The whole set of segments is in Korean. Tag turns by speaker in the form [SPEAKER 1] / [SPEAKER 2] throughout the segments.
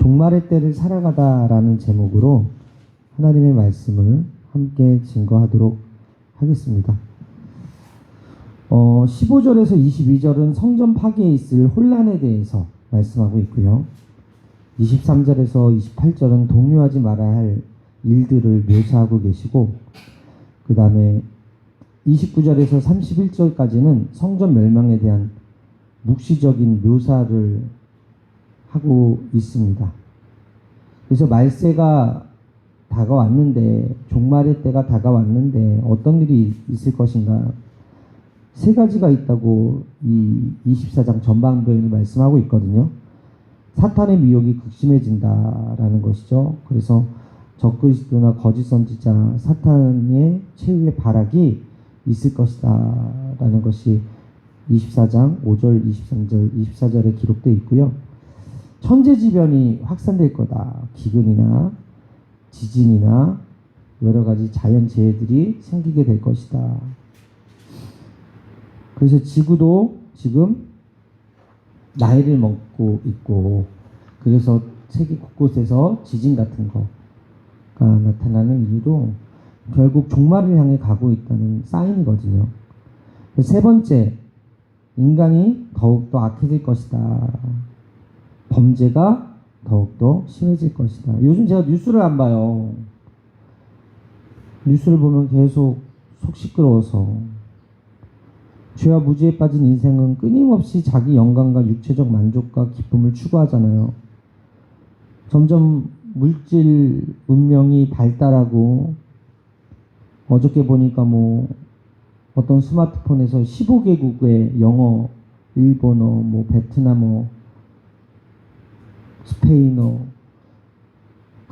[SPEAKER 1] 종말의 때를 살아가다라는 제목으로 하나님의 말씀을 함께 증거하도록 하겠습니다. 15절에서 22절은 성전 파괴에 있을 혼란에 대해서 말씀하고 있고요. 23절에서 28절은 동요하지 말아야 할 일들을 묘사하고 계시고, 그 다음에 29절에서 31절까지는 성전 멸망에 대한 묵시적인 묘사를 하고 있습니다. 그래서 말세가 다가왔는데, 종말의 때가 다가왔는데 어떤 일이 있을 것인가, 세 가지가 있다고 이 24장 전반부에 말씀하고 있거든요. 사탄의 미혹이 극심해진다라는 것이죠. 그래서 적그리스도나 거짓 선지자, 사탄의 최후의 발악이 있을 것이다 라는 것이 24장 5절, 23절, 24절에 기록되어 있고요. 천재지변이 확산될 거다. 기근이나 지진이나 여러 가지 자연재해들이 생기게 될 것이다. 그래서 지구도 지금 나이를 먹고 있고, 그래서 세계 곳곳에서 지진 같은 거가 나타나는 이유도 결국 종말을 향해 가고 있다는 사인이거든요. 세 번째, 인간이 더욱더 악해질 것이다. 범죄가 더욱더 심해질 것이다. 요즘 제가 뉴스를 안 봐요. 뉴스를 보면 계속 속 시끄러워서, 죄와 무지에 빠진 인생은 끊임없이 자기 영광과 육체적 만족과 기쁨을 추구하잖아요. 점점 물질 문명이 발달하고, 어저께 보니까 어떤 스마트폰에서 15개국의 영어, 일본어, 베트남어, 스페인어,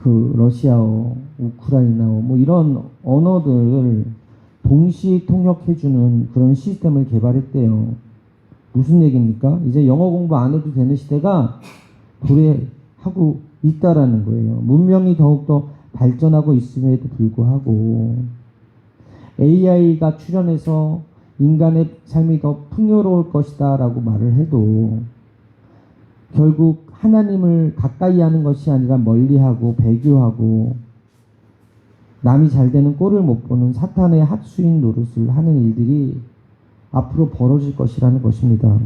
[SPEAKER 1] 러시아어, 우크라이나어, 이런 언어들을 동시 통역해주는 그런 시스템을 개발했대요. 무슨 얘기입니까? 이제 영어 공부 안 해도 되는 시대가 도래하고 있다라는 거예요. 문명이 더욱더 발전하고 있음에도 불구하고 AI가 출현해서 인간의 삶이 더 풍요로울 것이다 라고 말을 해도 결국 하나님을 가까이 하는 것이 아니라 멀리하고 배교하고 남이 잘 되는 꼴을 못 보는 사탄의 핫수인 노릇을 하는 일들이 앞으로 벌어질 것이라는 것입니다.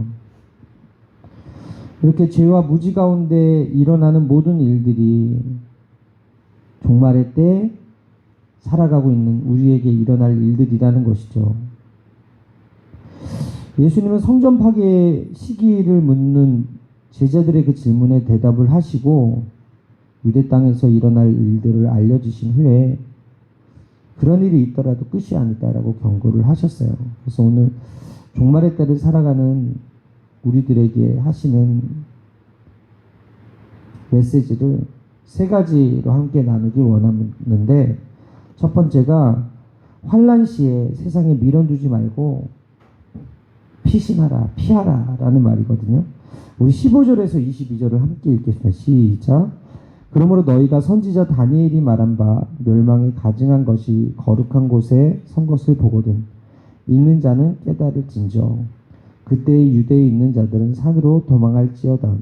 [SPEAKER 1] 이렇게 죄와 무지 가운데 일어나는 모든 일들이 종말의 때 살아가고 있는 우리에게 일어날 일들이라는 것이죠. 예수님은 성전 파괴 시기를 묻는 제자들의 그 질문에 대답을 하시고 유대 땅에서 일어날 일들을 알려주신 후에 그런 일이 있더라도 끝이 아니다라고 경고를 하셨어요. 그래서 오늘 종말의 때를 살아가는 우리들에게 하시는 메시지를 세 가지로 함께 나누기 원하는데, 첫 번째가 환난 시에 세상에 미련두지 말고 피신하라, 피하라 라는 말이거든요. 우리 15절에서 22절을 함께 읽겠습니다. 시작. 그러므로 너희가 선지자 다니엘이 말한 바 멸망에 가증한 것이 거룩한 곳에 선 것을 보거든 읽는 자는 깨달을진저. 그때의 유대에 있는 자들은 산으로 도망할지어다.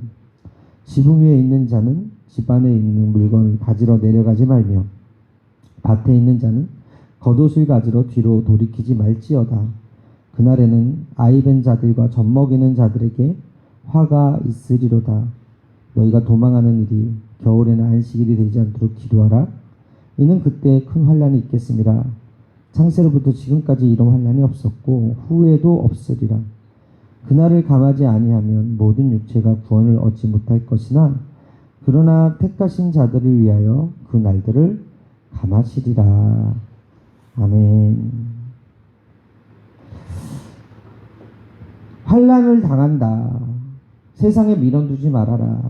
[SPEAKER 1] 지붕 위에 있는 자는 집 안에 있는 물건을 가지러 내려가지 말며 밭에 있는 자는 겉옷을 가지러 뒤로 돌이키지 말지어다. 그날에는 아이벤 자들과 젖먹이는 자들에게 화가 있으리로다. 너희가 도망하는 일이 겨울에는 안식일이 되지 않도록 기도하라. 이는 그때 큰 환난이 있겠음이라. 창세로부터 지금까지 이런 환난이 없었고 후에도 없으리라. 그날을 감하지 아니하면 모든 육체가 구원을 얻지 못할 것이나 그러나 택하신 자들을 위하여 그 날들을 감하시리라. 아멘. 환난을 당한다. 세상에 미련두지 말아라.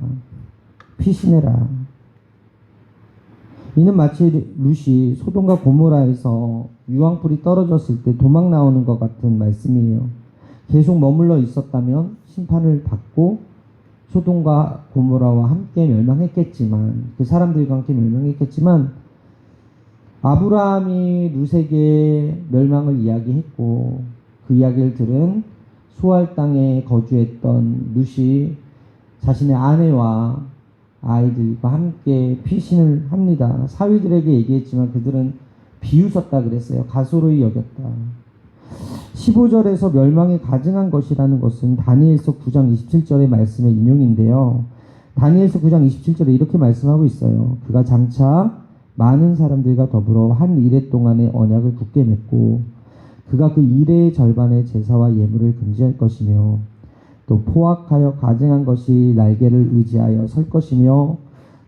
[SPEAKER 1] 피신해라. 이는 마치 룻이 소돔과 고모라에서 유황불이 떨어졌을 때 도망 나오는 것 같은 말씀이에요. 계속 머물러 있었다면 심판을 받고 소돔과 고모라와 함께 멸망했겠지만, 그 사람들과 함께 멸망했겠지만, 아브라함이 룻에게 멸망을 이야기했고 그 이야기를 들은 수알 땅에 거주했던 룻이 자신의 아내와 아이들과 함께 피신을 합니다. 사위들에게 얘기했지만 그들은 비웃었다 그랬어요. 가소로이 여겼다. 15절에서 멸망에 가증한 것이라는 것은 다니엘서 9장 27절의 말씀의 인용인데요. 다니엘서 9장 27절에 이렇게 말씀하고 있어요. 그가 장차 많은 사람들과 더불어 한 이레 동안의 언약을 굳게 맺고 그가 그 이레의 절반의 제사와 예물을 금지할 것이며 또 포악하여 가증한 것이 날개를 의지하여 설 것이며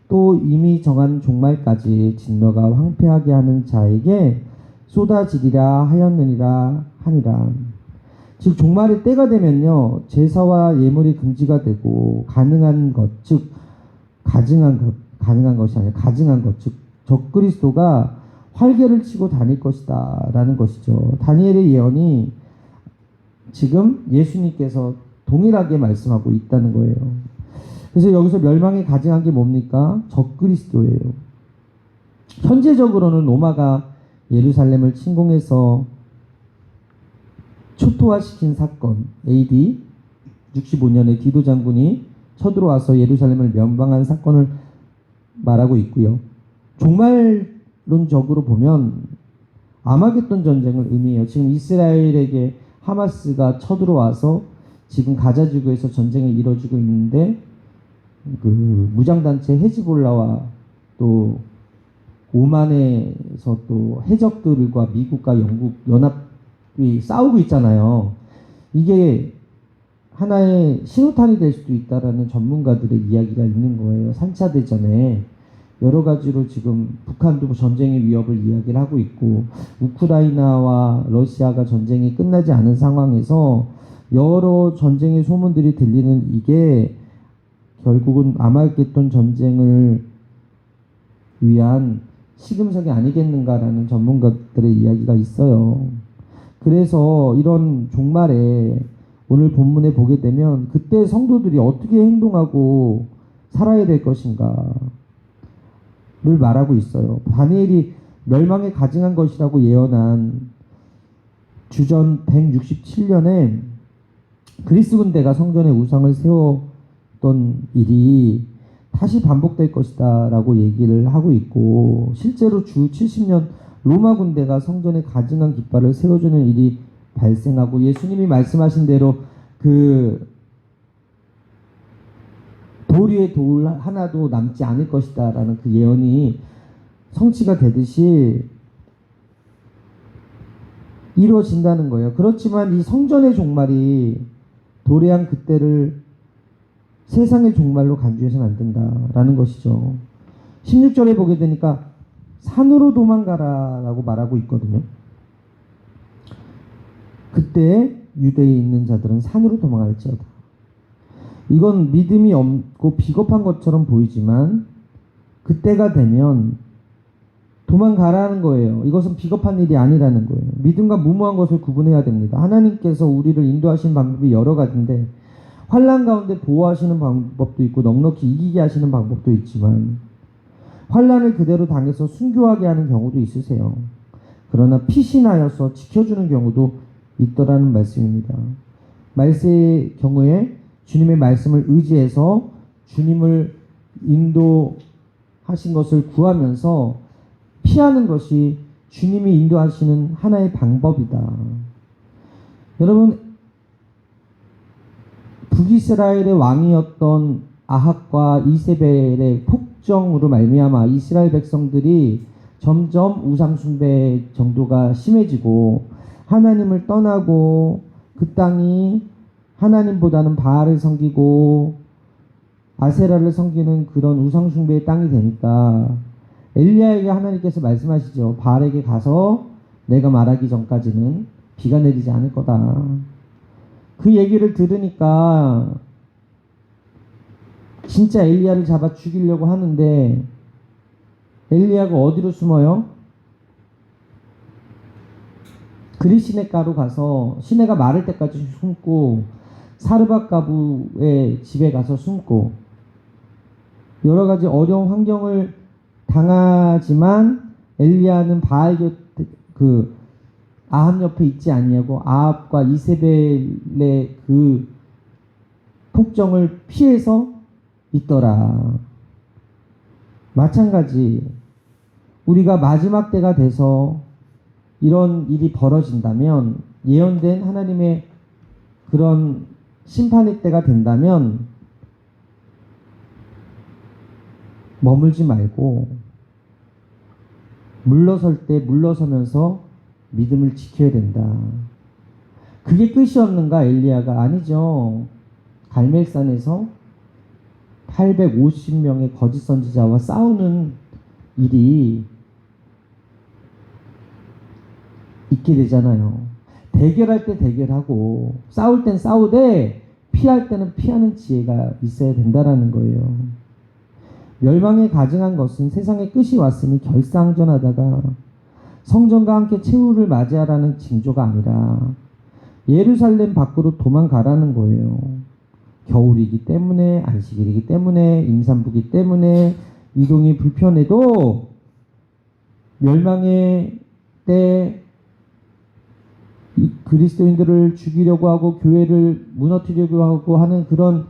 [SPEAKER 1] 또 이미 정한 종말까지 진노가 황폐하게 하는 자에게 쏟아지리라 하였느니라 하니라. 즉 종말의 때가 되면요 제사와 예물이 금지가 되고 가능한 것, 즉 가능한 것이 아니라 가증한 것, 즉 적그리스도가 활개를 치고 다닐 것이다 라는 것이죠. 다니엘의 예언이 지금 예수님께서 동일하게 말씀하고 있다는 거예요. 그래서 여기서 멸망에 가증한 게 뭡니까? 적그리스도예요. 현재적으로는 로마가 예루살렘을 침공해서 초토화시킨 사건, AD 65년에 디도 장군이 쳐들어와서 예루살렘을 면방한 사건을 말하고 있고요. 종말론적으로 보면 아마겟돈 전쟁을 의미해요. 지금 이스라엘에게 하마스가 쳐들어와서 지금 가자 지구에서 전쟁을 이뤄주고 있는데 그 무장단체 헤즈볼라와 또 오만에서 또 해적들과 미국과 영국 연합이 싸우고 있잖아요. 이게 하나의 신호탄이 될 수도 있다라는 전문가들의 이야기가 있는 거예요. 3차 대전에 여러 가지로 지금 북한도 전쟁의 위협을 이야기를 하고 있고 우크라이나와 러시아가 전쟁이 끝나지 않은 상황에서 여러 전쟁의 소문들이 들리는 이게 결국은 아마겟돈 전쟁을 위한 시금석이 아니겠는가라는 전문가들의 이야기가 있어요. 그래서 이런 종말에 오늘 본문에 보게 되면 그때 성도들이 어떻게 행동하고 살아야 될 것인가를 말하고 있어요. 다니엘이 멸망에 가증한 것이라고 예언한 주전 167년에 그리스 군대가 성전에 우상을 세웠던 일이 다시 반복될 것이다 라고 얘기를 하고 있고 실제로 주 70년 로마 군대가 성전에 가증한 깃발을 세워주는 일이 발생하고 예수님이 말씀하신 대로 그 돌 위에 돌 하나도 남지 않을 것이다 라는 그 예언이 성취가 되듯이 이루어진다는 거예요. 그렇지만 이 성전의 종말이 도래한 그때를 세상의 종말로 간주해서는 안 된다라는 것이죠. 16절에 보게 되니까 산으로 도망가라 라고 말하고 있거든요. 그때 유대에 있는 자들은 산으로 도망할지어다. 이건 믿음이 없고 비겁한 것처럼 보이지만 그때가 되면 도망가라는 거예요. 이것은 비겁한 일이 아니라는 거예요. 믿음과 무모한 것을 구분해야 됩니다. 하나님께서 우리를 인도하신 방법이 여러 가지인데 환난 가운데 보호하시는 방법도 있고 넉넉히 이기게 하시는 방법도 있지만 환난을 그대로 당해서 순교하게 하는 경우도 있으세요. 그러나 피신하여서 지켜주는 경우도 있더라는 말씀입니다. 말세의 경우에 주님의 말씀을 의지해서 주님을 인도하신 것을 구하면서 피하는 것이 주님이 인도하시는 하나의 방법이다. 여러분 북이스라엘의 왕이었던 아합과 이세벨의 폭정으로 말미암아 이스라엘 백성들이 점점 우상 숭배 정도가 심해지고 하나님을 떠나고 그 땅이 하나님보다는 바알을 섬기고 아세라를 섬기는 그런 우상 숭배의 땅이 되니까 엘리야에게 하나님께서 말씀하시죠. 바알에게 가서 내가 말하기 전까지는 비가 내리지 않을 거다. 그 얘기를 들으니까 진짜 엘리야를 잡아 죽이려고 하는데 엘리야가 어디로 숨어요? 그리 시냇가로 가서 시내가 마를 때까지 숨고 사르밧 가부의 집에 가서 숨고 여러 가지 어려운 환경을 당하지만 엘리야는 바알 곁에 그 아합 옆에 있지 아니하고 아합과 이세벨의 그 폭정을 피해서 있더라. 마찬가지 우리가 마지막 때가 돼서 이런 일이 벌어진다면, 예언된 하나님의 그런 심판의 때가 된다면 머물지 말고 물러설 때 물러서면서 믿음을 지켜야 된다. 그게 끝이 없는가? 엘리야가 아니죠. 갈멜산에서 850명의 거짓 선지자와 싸우는 일이 있게 되잖아요. 대결할 때 대결하고 싸울 땐 싸우되 피할 때는 피하는 지혜가 있어야 된다라는 거예요. 멸망에 가증한 것은 세상의 끝이 왔으니 결사항전하다가 성전과 함께 최후를 맞이하라는 징조가 아니라 예루살렘 밖으로 도망가라는 거예요. 겨울이기 때문에, 안식일이기 때문에, 임산부기 때문에 이동이 불편해도 멸망의 때 그리스도인들을 죽이려고 하고 교회를 무너뜨리려고 하고 하는 그런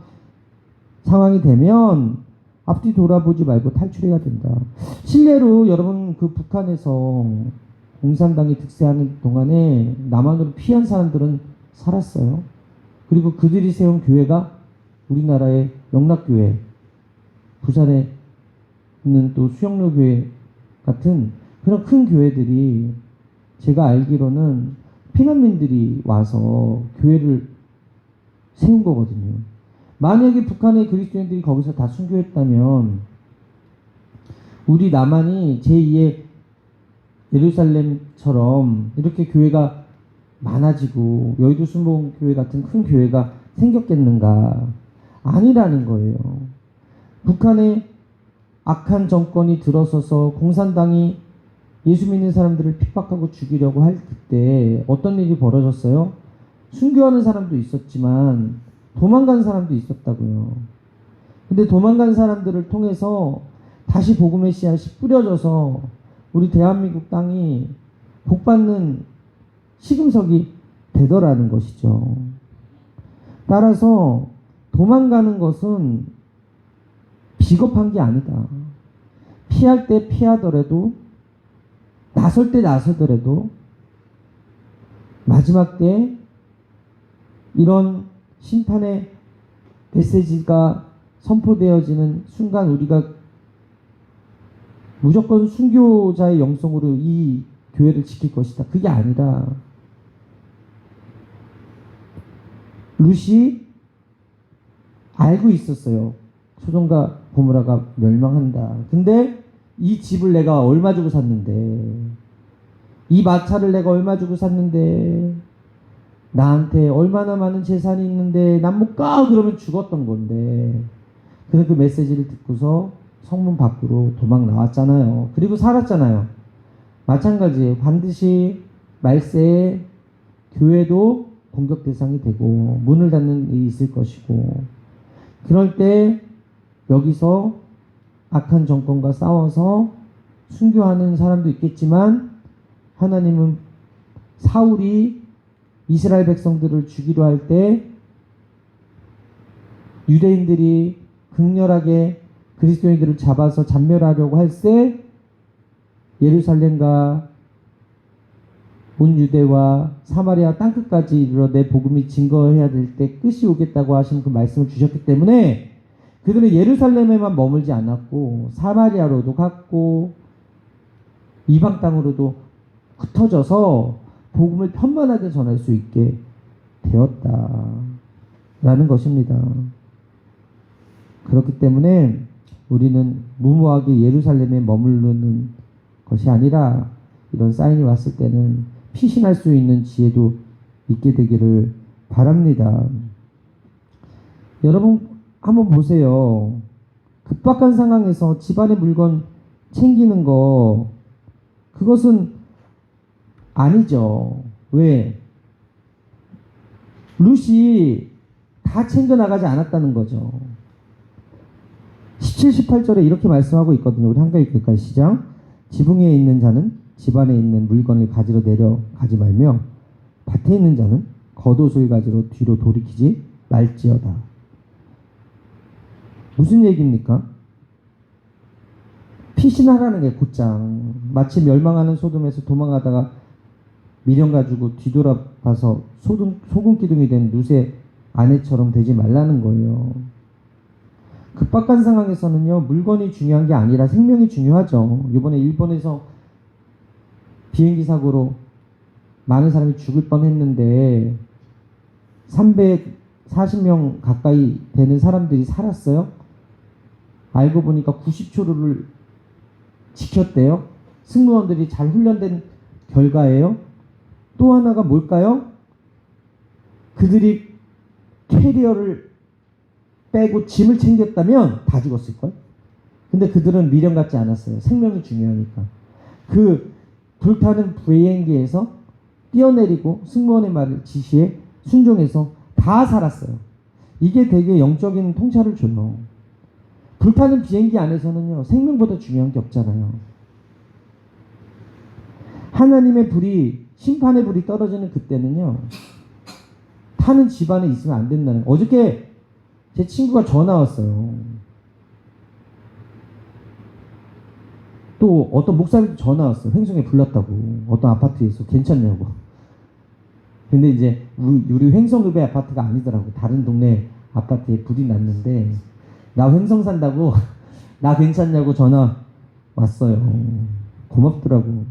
[SPEAKER 1] 상황이 되면 앞뒤 돌아보지 말고 탈출해야 된다. 실례로 여러분, 그 북한에서 공산당이 득세하는 동안에 남한으로 피한 사람들은 살았어요. 그리고 그들이 세운 교회가 우리나라의 영락교회, 부산에 있는 또 수영로교회 같은 그런 큰 교회들이 제가 알기로는 피난민들이 와서 교회를 세운 거거든요. 만약에 북한의 그리스도인들이 거기서 다 순교했다면 우리 남한이 제2의 예루살렘처럼 이렇게 교회가 많아지고 여의도 순복음교회 같은 큰 교회가 생겼겠는가? 아니라는 거예요. 북한의 악한 정권이 들어서서 공산당이 예수 믿는 사람들을 핍박하고 죽이려고 할 그때 어떤 일이 벌어졌어요? 순교하는 사람도 있었지만 도망간 사람도 있었다고요. 근데 도망간 사람들을 통해서 다시 복음의 씨앗이 뿌려져서 우리 대한민국 땅이 복받는 시금석이 되더라는 것이죠. 따라서 도망가는 것은 비겁한 게 아니다. 피할 때 피하더라도, 나설 때 나서더라도 마지막 때 이런 심판의 메시지가 선포되어지는 순간 우리가 무조건 순교자의 영성으로 이 교회를 지킬 것이다. 그게 아니라 룻이 알고 있었어요. 소돔과 고모라가 멸망한다. 근데 이 집을 내가 얼마 주고 샀는데, 이 마차를 내가 얼마 주고 샀는데, 나한테 얼마나 많은 재산이 있는데 난 못 가! 그러면 죽었던 건데, 그래서 그 메시지를 듣고서 성문 밖으로 도망 나왔잖아요. 그리고 살았잖아요. 마찬가지예요. 반드시 말세에 교회도 공격 대상이 되고 문을 닫는 일이 있을 것이고, 그럴 때 여기서 악한 정권과 싸워서 순교하는 사람도 있겠지만, 하나님은 사울이 이스라엘 백성들을 죽이려 할 때 유대인들이 극렬하게 그리스도인들을 잡아서 잔멸하려고 할 때 예루살렘과 온 유대와 사마리아 땅끝까지 이르러 내 복음이 증거해야 될 때 끝이 오겠다고 하신 그 말씀을 주셨기 때문에 그들은 예루살렘에만 머물지 않았고 사마리아로도 갔고 이방 땅으로도 흩어져서 복음을 편만하게 전할 수 있게 되었다라는 것입니다. 그렇기 때문에 우리는 무모하게 예루살렘에 머무르는 것이 아니라 이런 사인이 왔을 때는 피신할 수 있는 지혜도 있게 되기를 바랍니다. 여러분 한번 보세요. 급박한 상황에서 집안의 물건 챙기는 거, 그것은 아니죠. 왜? 룻이 다 챙겨나가지 않았다는 거죠. 17, 18절에 이렇게 말씀하고 있거든요. 우리 한가위 교회까지 시작. 지붕 위에 있는 자는 집안에 있는 물건을 가지러 내려가지 말며 밭에 있는 자는 겉옷을 가지러 뒤로 돌이키지 말지어다. 무슨 얘기입니까? 피신하라는 게 곧장 마치 멸망하는 소돔에서 도망가다가 미련 가지고 뒤돌아봐서 소금 기둥이 된 룻의 아내처럼 되지 말라는 거예요. 급박한 상황에서는요, 물건이 중요한 게 아니라 생명이 중요하죠. 이번에 일본에서 비행기 사고로 많은 사람이 죽을 뻔했는데 340명 가까이 되는 사람들이 살았어요. 알고 보니까 90초를 지켰대요. 승무원들이 잘 훈련된 결과예요. 또 하나가 뭘까요? 그들이 캐리어를 빼고 짐을 챙겼다면 다 죽었을걸? 근데 그들은 미련 갖지 않았어요. 생명이 중요하니까. 그 불타는 비행기에서 뛰어내리고 승무원의 말을 지시에 순종해서 다 살았어요. 이게 되게 영적인 통찰을 줘요. 불타는 비행기 안에서는요, 생명보다 중요한 게 없잖아요. 하나님의 불이, 심판의 불이 떨어지는 그때는요, 타는 집안에 있으면 안 된다는. 어저께 제 친구가 전화 왔어요. 또 어떤 목사님도 전화 왔어요. 횡성에 불났다고. 어떤 아파트에서 괜찮냐고. 근데 이제 우리 횡성읍의 아파트가 아니더라고. 다른 동네 아파트에 불이 났는데 나 횡성 산다고 나 괜찮냐고 전화 왔어요. 고맙더라고.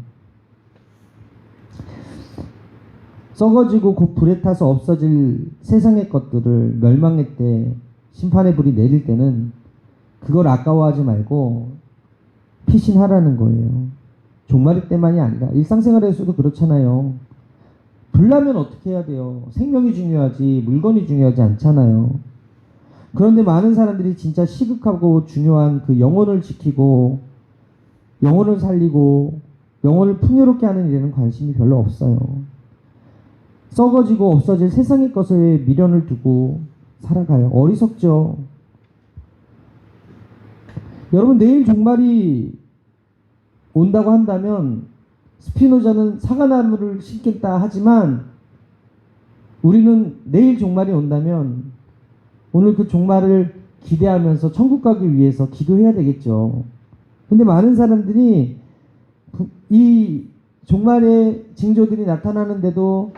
[SPEAKER 1] 썩어지고 곧 불에 타서 없어질 세상의 것들을 멸망의 때, 심판의 불이 내릴 때는 그걸 아까워하지 말고 피신하라는 거예요. 종말의 때만이 아니라 일상생활에서도 그렇잖아요. 불나면 어떻게 해야 돼요? 생명이 중요하지 물건이 중요하지 않잖아요. 그런데 많은 사람들이 진짜 시급하고 중요한 그 영혼을 지키고 영혼을 살리고 영혼을 풍요롭게 하는 일에는 관심이 별로 없어요. 썩어지고 없어질 세상의 것에 미련을 두고 살아가요. 어리석죠. 여러분, 내일 종말이 온다고 한다면 스피노자는 사과나무를 심겠다 하지만 우리는 내일 종말이 온다면 오늘 그 종말을 기대하면서 천국 가기 위해서 기도해야 되겠죠. 근데 많은 사람들이 이 종말의 징조들이 나타나는데도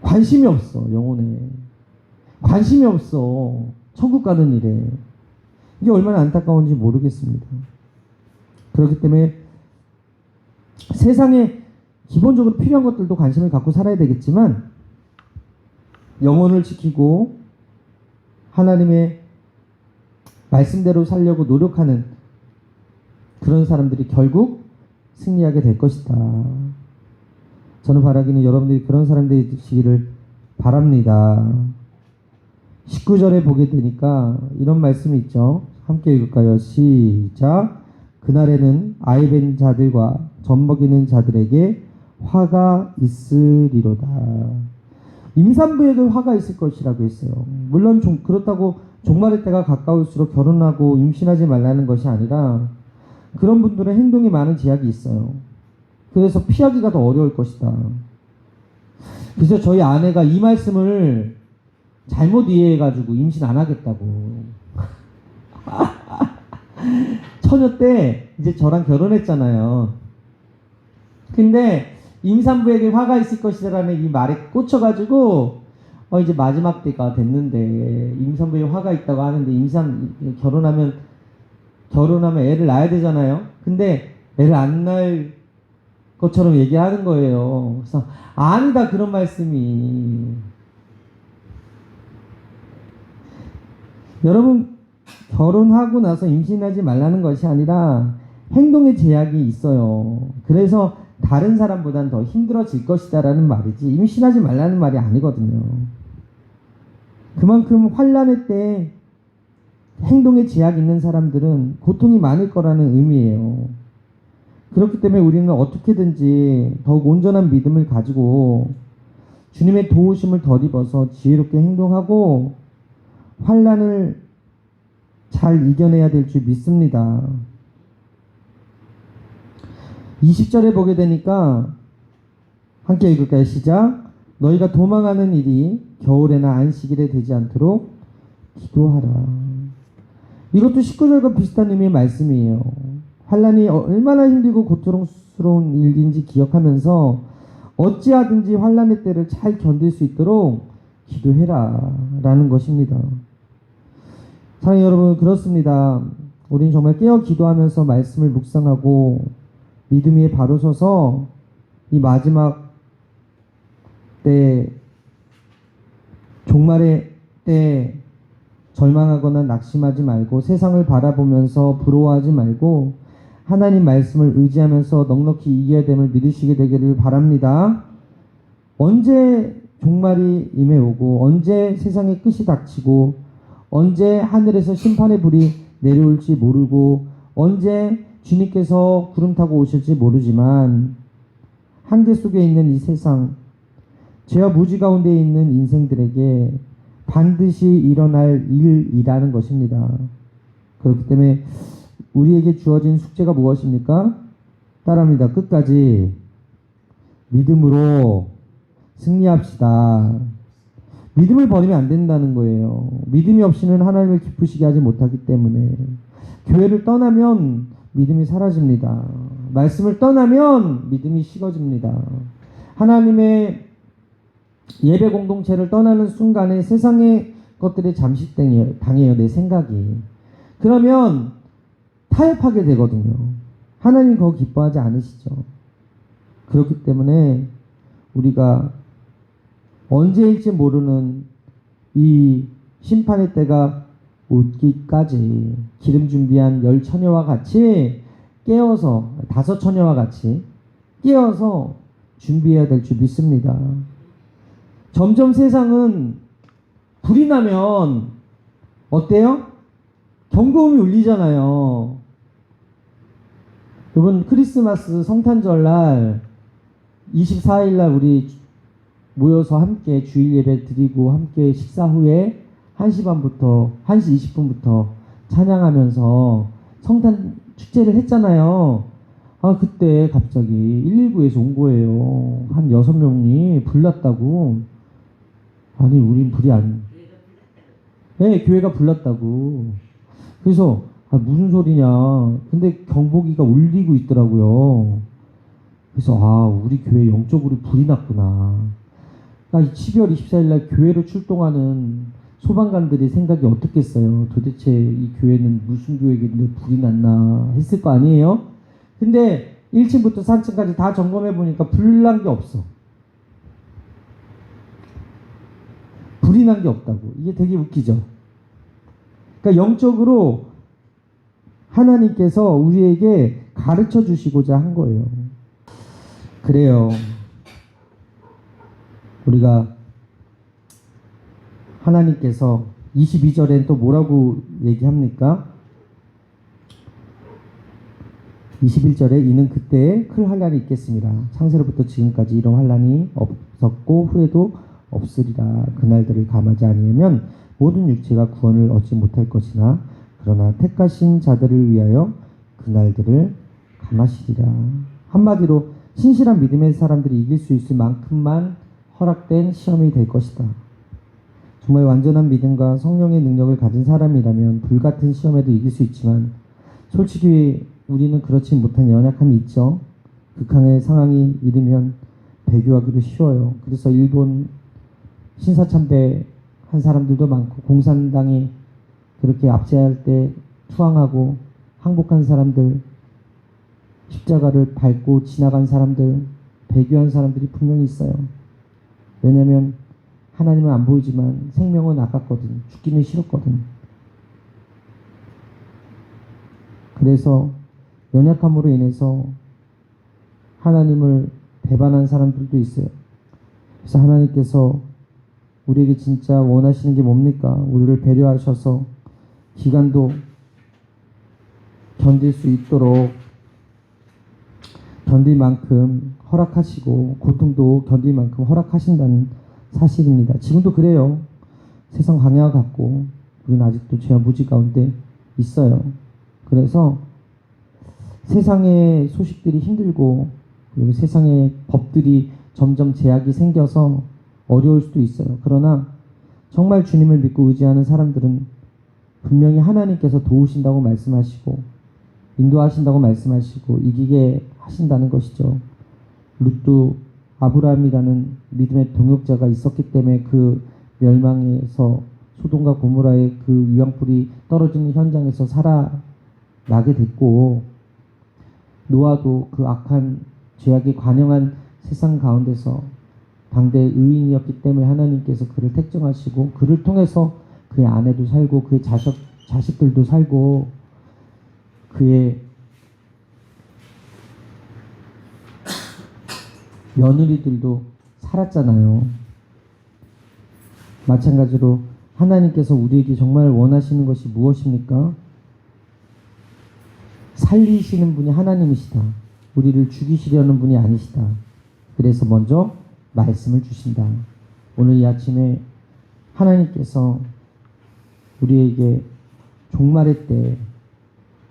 [SPEAKER 1] 관심이 없어. 영혼에 관심이 없어. 천국 가는 일에. 이게 얼마나 안타까운지 모르겠습니다. 그렇기 때문에 세상에 기본적으로 필요한 것들도 관심을 갖고 살아야 되겠지만 영혼을 지키고 하나님의 말씀대로 살려고 노력하는 그런 사람들이 결국 승리하게 될 것이다. 저는 바라기는 여러분들이 그런 사람들이 되시기를 바랍니다. 19절에 보게 되니까 이런 말씀이 있죠. 함께 읽을까요? 시작. 그날에는 아이벤 자들과 젖먹이는 자들에게 화가 있으리로다. 임산부에게 화가 있을 것이라고 했어요. 물론 그렇다고 종말의 때가 가까울수록 결혼하고 임신하지 말라는 것이 아니라 그런 분들은 행동에 많은 제약이 있어요. 그래서 피하기가 더 어려울 것이다. 그래서 저희 아내가 이 말씀을 잘못 이해해가지고 임신 안 하겠다고. 처녀 때 이제 저랑 결혼했잖아요. 근데 임산부에게 화가 있을 것이라는 이 말에 꽂혀가지고 이제 마지막 때가 됐는데 임산부에 화가 있다고 하는데 결혼하면 애를 낳아야 되잖아요. 근데 애를 안 낳을 것처럼 얘기하는 거예요. 그래서 아니다 그런 말씀이. 여러분, 결혼하고 나서 임신하지 말라는 것이 아니라 행동에 제약이 있어요. 그래서 다른 사람보다는 더 힘들어질 것이다라는 말이지 임신하지 말라는 말이 아니거든요. 그만큼 환난의 때 행동에 제약이 있는 사람들은 고통이 많을 거라는 의미예요. 그렇기 때문에 우리는 어떻게든지 더욱 온전한 믿음을 가지고 주님의 도우심을 덧입어서 지혜롭게 행동하고 환난을 잘 이겨내야 될 줄 믿습니다. 20절에 보게 되니까 함께 읽을까요? 시작. 너희가 도망하는 일이 겨울에나 안식일에 되지 않도록 기도하라. 이것도 19절과 비슷한 의미의 말씀이에요. 환난이 얼마나 힘들고 고통스러운 일인지 기억하면서 어찌하든지 환난의 때를 잘 견딜 수 있도록 기도해라 라는 것입니다. 사랑하는 여러분, 그렇습니다. 우린 정말 깨어 기도하면서 말씀을 묵상하고 믿음 위에 바로 서서 이 마지막 때, 종말의 때 절망하거나 낙심하지 말고 세상을 바라보면서 부러워하지 말고 하나님 말씀을 의지하면서 넉넉히 이겨야 됨을 믿으시게 되기를 바랍니다. 언제 종말이 임해오고 언제 세상의 끝이 닥치고 언제 하늘에서 심판의 불이 내려올지 모르고 언제 주님께서 구름 타고 오실지 모르지만 한계 속에 있는 이 세상, 죄와 무지 가운데 있는 인생들에게 반드시 일어날 일이라는 것입니다. 그렇기 때문에 우리에게 주어진 숙제가 무엇입니까? 따라합니다. 끝까지 믿음으로 승리합시다. 믿음을 버리면 안 된다는 거예요. 믿음이 없이는 하나님을 기쁘시게 하지 못하기 때문에 교회를 떠나면 믿음이 사라집니다. 말씀을 떠나면 믿음이 식어집니다. 하나님의 예배 공동체를 떠나는 순간에 세상의 것들이 잠시 당해요. 내 생각이. 그러면 타협하게 되거든요. 하나님 그거 기뻐하지 않으시죠. 그렇기 때문에 우리가 언제일지 모르는 이 심판의 때가 오기까지 기름 준비한 10처녀와 같이 깨어서 5처녀와 같이 깨어서 준비해야 될 줄 믿습니다. 점점 세상은 불이 나면 어때요? 경고음이 울리잖아요. 여러분, 크리스마스 성탄절날 24일날 우리 모여서 함께 주일 예배 드리고 함께 식사 후에 1시 반부터 1시 20분부터 찬양하면서 성탄 축제를 했잖아요. 그때 갑자기 119에서 온 거예요. 한 6명이 불났다고. 아니, 우린 불이 네, 교회가 불났다고. 그래서 무슨 소리냐. 근데 경보기가 울리고 있더라고요. 그래서 우리 교회 영적으로 불이 났구나. 12월 24일 날 교회로 출동하는 소방관들이 생각이 어떻겠어요? 도대체 이 교회는 무슨 교회인데 불이 났나 했을 거 아니에요? 근데 1층부터 3층까지 다 점검해 보니까 불 난 게 없어. 불이 난 게 없다고. 이게 되게 웃기죠? 그러니까 영적으로 하나님께서 우리에게 가르쳐 주시고자 한 거예요. 그래요. 우리가 하나님께서 22절엔 또 뭐라고 얘기합니까? 21절에 이는 그때에 큰 환난이 있겠습니다. 창세로부터 지금까지 이런 환난이 없었고 후에도 없으리라. 그날들을 감하지 아니하면 모든 육체가 구원을 얻지 못할 것이나 그러나 택하신 자들을 위하여 그날들을 감하시리라. 한마디로 신실한 믿음의 사람들이 이길 수 있을 만큼만 허락된 시험이 될 것이다. 정말 완전한 믿음과 성령의 능력을 가진 사람이라면 불같은 시험에도 이길 수 있지만 솔직히 우리는 그렇지 못한 연약함이 있죠. 극한의 상황이 이르면 배교하기도 쉬워요. 그래서 일본 신사참배 한 사람들도 많고 공산당이 그렇게 압제할 때 투항하고 항복한 사람들, 십자가를 밟고 지나간 사람들, 배교한 사람들이 분명히 있어요. 왜냐하면 하나님은 안 보이지만 생명은 아깝거든. 죽기는 싫었거든. 그래서 연약함으로 인해서 하나님을 배반한 사람들도 있어요. 그래서 하나님께서 우리에게 진짜 원하시는 게 뭡니까? 우리를 배려하셔서 기간도 견딜 수 있도록 견딜 만큼 허락하시고 고통도 견딜 만큼 허락하신다는 사실입니다. 지금도 그래요. 세상 강야와 같고 우리는 아직도 죄와 무지 가운데 있어요. 그래서 세상의 소식들이 힘들고 그리고 세상의 법들이 점점 제약이 생겨서 어려울 수도 있어요. 그러나 정말 주님을 믿고 의지하는 사람들은 분명히 하나님께서 도우신다고 말씀하시고 인도하신다고 말씀하시고 이기게 하신다는 것이죠. 룻도 아브라함이라는 믿음의 동역자가 있었기 때문에 그 멸망에서 소돔과 고모라의 그 유황불이 떨어지는 현장에서 살아나게 됐고, 노아도 그 악한 죄악이 관영한 세상 가운데서 당대의 의인이었기 때문에 하나님께서 그를 택정하시고 그를 통해서 그의 아내도 살고 그의 자식들도 살고 그의 며느리들도 살았잖아요. 마찬가지로 하나님께서 우리에게 정말 원하시는 것이 무엇입니까? 살리시는 분이 하나님이시다. 우리를 죽이시려는 분이 아니시다. 그래서 먼저 말씀을 주신다. 오늘 이 아침에 하나님께서 우리에게 종말의 때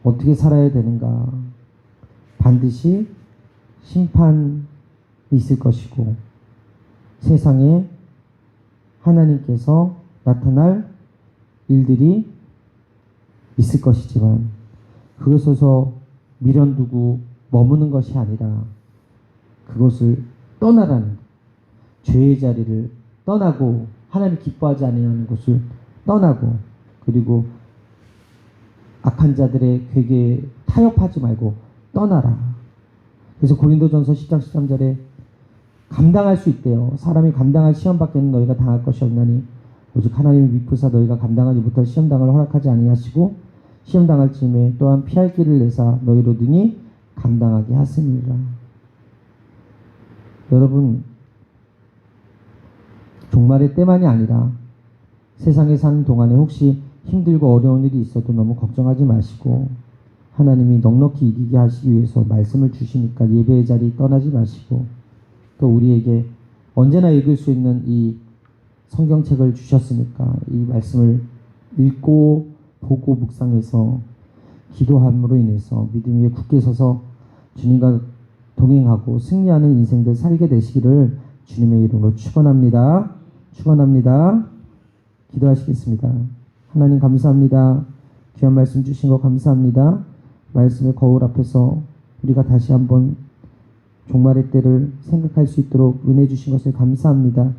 [SPEAKER 1] 어떻게 살아야 되는가, 반드시 심판이 있을 것이고 세상에 하나님께서 나타날 일들이 있을 것이지만 그것에서 미련두고 머무는 것이 아니라 그것을 떠나라는, 죄의 자리를 떠나고 하나님 기뻐하지 아니하는 것을 떠나고, 그리고 악한 자들의 괴계에 타협하지 말고 떠나라. 그래서 고린도전서 10장 13절에 감당할 수 있대요. 사람이 감당할 시험밖에는 너희가 당할 것이 없나니 오직 하나님이 미쁘사 너희가 감당하지 못할 시험당을 허락하지 아니하시고 시험당할 즈음에 또한 피할 길을 내사 너희로 능히 감당하게 하시니라. 여러분, 종말의 때만이 아니라 세상에 사는 동안에 혹시 힘들고 어려운 일이 있어도 너무 걱정하지 마시고 하나님이 넉넉히 이기게 하시기 위해서 말씀을 주시니까 예배의 자리 떠나지 마시고, 또 우리에게 언제나 읽을 수 있는 이 성경책을 주셨으니까 이 말씀을 읽고 보고 묵상해서 기도함으로 인해서 믿음 위에 굳게 서서 주님과 동행하고 승리하는 인생들 살게 되시기를 주님의 이름으로 축원합니다. 축원합니다. 기도하시겠습니다. 하나님 감사합니다. 귀한 말씀 주신 거 감사합니다. 말씀의 거울 앞에서 우리가 다시 한번 종말의 때를 생각할 수 있도록 은혜 주신 것을 감사합니다.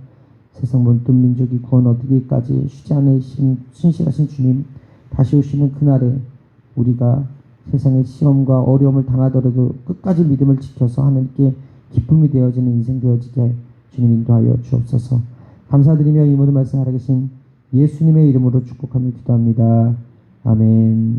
[SPEAKER 1] 세상 모든 민족이 구원 얻기까지 쉬지 않으신 신실하신 주님, 다시 오시는 그날에 우리가 세상의 시험과 어려움을 당하더라도 끝까지 믿음을 지켜서 하나님께 기쁨이 되어지는 인생 되어지게 주님 인도하여 주옵소서. 감사드리며 이 모든 말씀 살아계신 예수님의 이름으로 축복하며 기도합니다. 아멘.